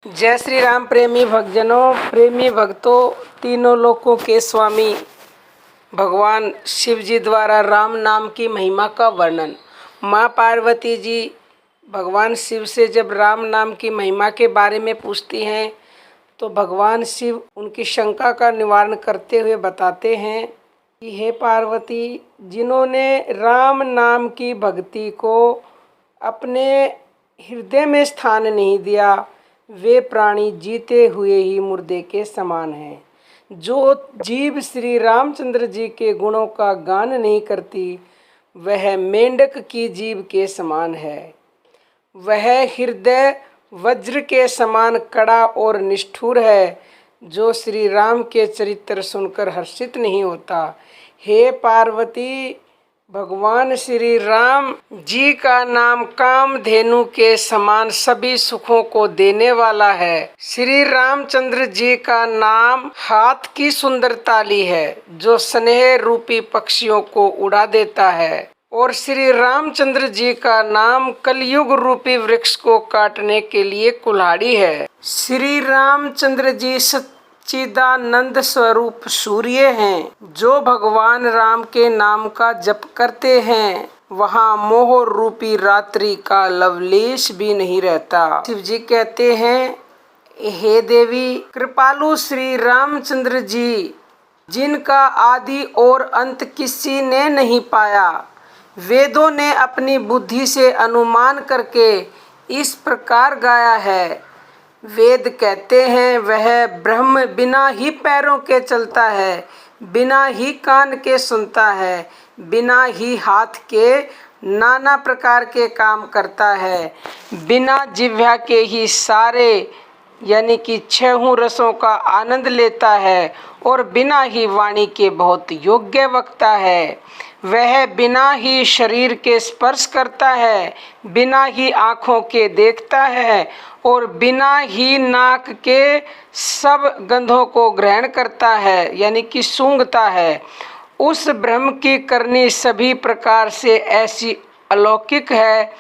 जय श्री राम। प्रेमी भक्तजनों, प्रेमी भक्तों, तीनों लोकों के स्वामी भगवान शिव जी द्वारा राम नाम की महिमा का वर्णन। माँ पार्वती जी भगवान शिव से जब राम नाम की महिमा के बारे में पूछती हैं तो भगवान शिव उनकी शंका का निवारण करते हुए बताते हैं कि हे पार्वती, जिन्होंने राम नाम की भक्ति को अपने हृदय में स्थान नहीं दिया, वे प्राणी जीते हुए ही मुर्दे के समान हैं। जो जीव श्री रामचंद्र जी के गुणों का गान नहीं करती, वह मेंढक की जीव के समान है। वह हृदय वज्र के समान कड़ा और निष्ठुर है, जो श्री राम के चरित्र सुनकर हर्षित नहीं होता। हे पार्वती, भगवान श्री राम जी का नाम कामधेनु के समान सभी सुखों को देने वाला है। श्री रामचंद्र जी का नाम हाथ की सुंदर ताली है, जो स्नेह रूपी पक्षियों को उड़ा देता है। और श्री रामचंद्र जी का नाम कलयुग रूपी वृक्ष को काटने के लिए कुल्हाड़ी है। श्री रामचंद्र जी सच्चिदानंद स्वरूप सूर्य हैं। जो भगवान राम के नाम का जप करते हैं, वहाँ मोह रूपी रात्रि का लवलेश भी नहीं रहता। शिव जी कहते हैं, हे देवी, कृपालु श्री रामचंद्र जी, जिनका आदि और अंत किसी ने नहीं पाया, वेदों ने अपनी बुद्धि से अनुमान करके इस प्रकार गाया है। वेद कहते हैं, वह ब्रह्म बिना ही पैरों के चलता है, बिना ही कान के सुनता है, बिना ही हाथ के नाना प्रकार के काम करता है, बिना जिह्वा के ही सारे यानी कि छहों रसों का आनंद लेता है, और बिना ही वाणी के बहुत योग्य वक्ता है। वह बिना ही शरीर के स्पर्श करता है, बिना ही आँखों के देखता है, और बिना ही नाक के सब गंधों को ग्रहण करता है यानी कि सूंघता है। उस ब्रह्म की करनी सभी प्रकार से ऐसी अलौकिक है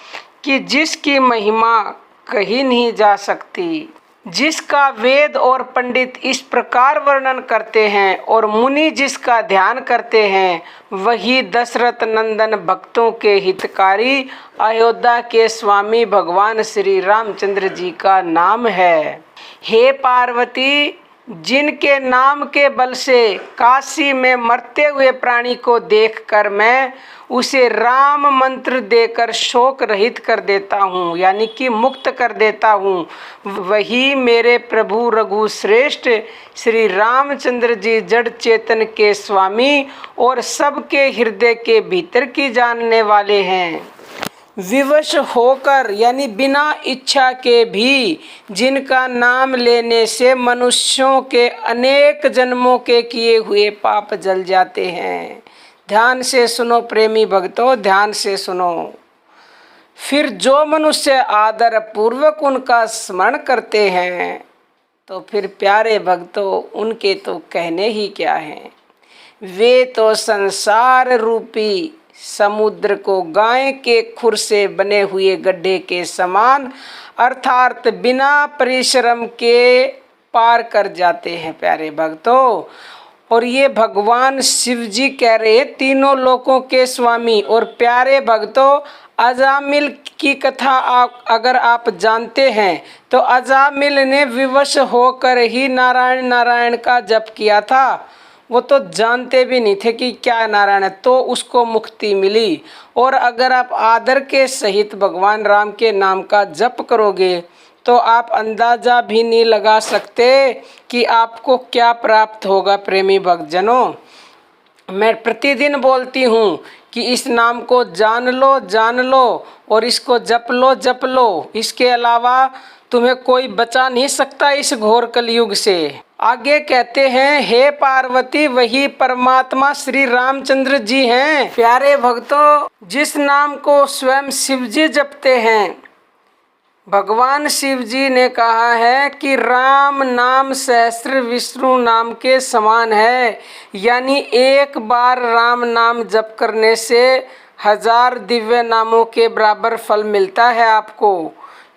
कि जिसकी महिमा कही नहीं जा सकती, जिसका वेद और पंडित इस प्रकार वर्णन करते हैं और मुनि जिसका ध्यान करते हैं, वही दशरथ नंदन भक्तों के हितकारी अयोध्या के स्वामी भगवान श्री रामचंद्र जी का नाम है। हे पार्वती, जिनके नाम के बल से काशी में मरते हुए प्राणी को देखकर मैं उसे राम मंत्र देकर शोक रहित कर देता हूँ यानी कि मुक्त कर देता हूँ, वही मेरे प्रभु रघु श्रेष्ठ श्री रामचंद्र जी जड़ चेतन के स्वामी और सबके हृदय के भीतर की जानने वाले हैं। विवश होकर यानी बिना इच्छा के भी जिनका नाम लेने से मनुष्यों के अनेक जन्मों के किए हुए पाप जल जाते हैं। ध्यान से सुनो प्रेमी भक्तों, ध्यान से सुनो। फिर जो मनुष्य आदर पूर्वक उनका स्मरण करते हैं, तो फिर प्यारे भक्तों, उनके तो कहने ही क्या हैं। वे तो संसार रूपी समुद्र को गाय के खुर से बने हुए गड्ढे के समान अर्थात बिना परिश्रम के पार कर जाते हैं प्यारे भक्तों। और ये भगवान शिव जी कह रहे, तीनों लोकों के स्वामी और प्यारे भक्तों, अजामिल की कथा अगर आप जानते हैं तो अजामिल ने विवश होकर ही नारायण नारायण का जप किया था। वो तो जानते भी नहीं थे कि क्या नारायण है, तो उसको मुक्ति मिली। और अगर आप आदर के सहित भगवान राम के नाम का जप करोगे तो आप अंदाज़ा भी नहीं लगा सकते कि आपको क्या प्राप्त होगा। प्रेमी भक्तजनों, मैं प्रतिदिन बोलती हूँ कि इस नाम को जान लो और इसको जप लो। इसके अलावा तुम्हें कोई बचा नहीं सकता इस घोर कलयुग से। आगे कहते हैं, हे पार्वती, वही परमात्मा श्री रामचंद्र जी हैं। प्यारे भक्तों, जिस नाम को स्वयं शिव जी जपते हैं, भगवान शिव जी ने कहा है कि राम नाम सहस्त्र विष्णु नाम के समान है, यानी एक बार राम नाम जप करने से 1000 दिव्य नामों के बराबर फल मिलता है आपको।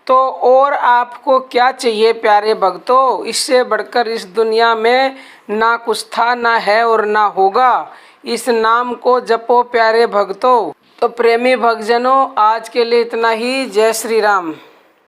तो और आपको क्या चाहिए प्यारे भक्तों? इससे बढ़कर इस दुनिया में ना कुछ था, ना है और ना होगा। इस नाम को जपो प्यारे भक्तों। तो प्रेमी भक्तजनों, आज के लिए इतना ही। जय श्री राम।